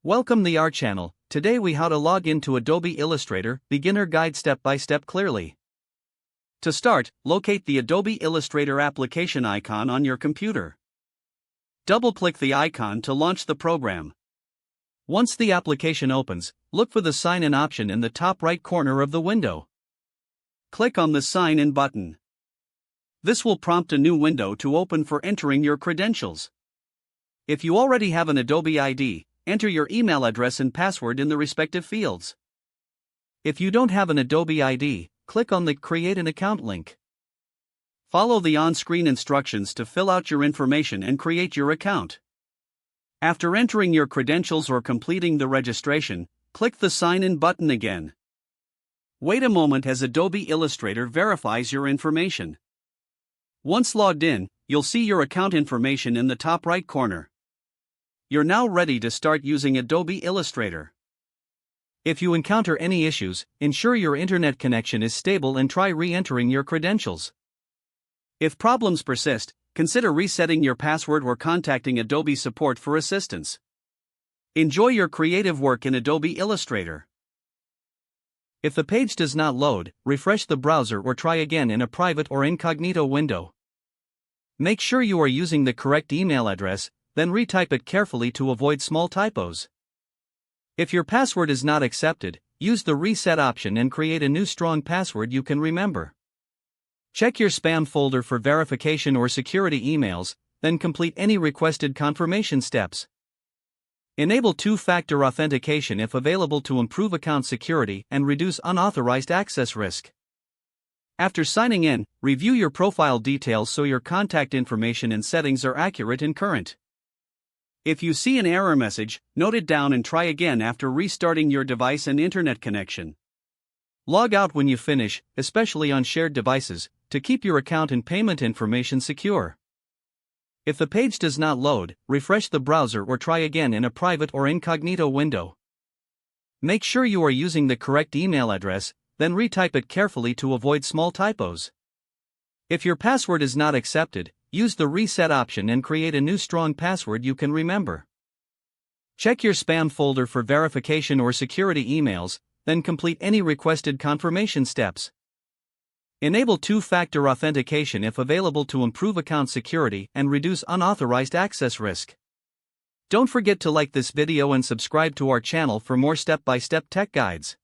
Welcome to our channel. Today we how to log into Adobe Illustrator, beginner guide step by step clearly. To start, locate the Adobe Illustrator application icon on your computer. Double-click the icon to launch the program. Once the application opens, look for the Sign In option in the top right corner of the window. Click on the Sign In button. This will prompt a new window to open for entering your credentials. If you already have an Adobe ID, enter your email address and password in the respective fields. If you don't have an Adobe ID, click on the Create an Account link. Follow the on-screen instructions to fill out your information and create your account. After entering your credentials or completing the registration, click the Sign In button again. Wait a moment as Adobe Illustrator verifies your information. Once logged in, you'll see your account information in the top right corner. You're now ready to start using Adobe Illustrator. If you encounter any issues, ensure your internet connection is stable and try re-entering your credentials. If problems persist, consider resetting your password or contacting Adobe support for assistance. Enjoy your creative work in Adobe Illustrator. If the page does not load, refresh the browser or try again in a private or incognito window. Make sure you are using the correct email address, then retype it carefully to avoid small typos. If your password is not accepted, use the Reset option and create a new strong password you can remember. Check your spam folder for verification or security emails, then complete any requested confirmation steps. Enable two-factor authentication if available to improve account security and reduce unauthorized access risk. After signing in, review your profile details so your contact information and settings are accurate and current. If you see an error message, note it down and try again after restarting your device and internet connection. Log out when you finish, especially on shared devices, to keep your account and payment information secure. If the page does not load, refresh the browser or try again in a private or incognito window. Make sure you are using the correct email address, then retype it carefully to avoid small typos. If your password is not accepted, use the Reset option and create a new strong password you can remember. Check your spam folder for verification or security emails, then complete any requested confirmation steps. Enable two-factor authentication if available to improve account security and reduce unauthorized access risk. Don't forget to like this video and subscribe to our channel for more step-by-step tech guides.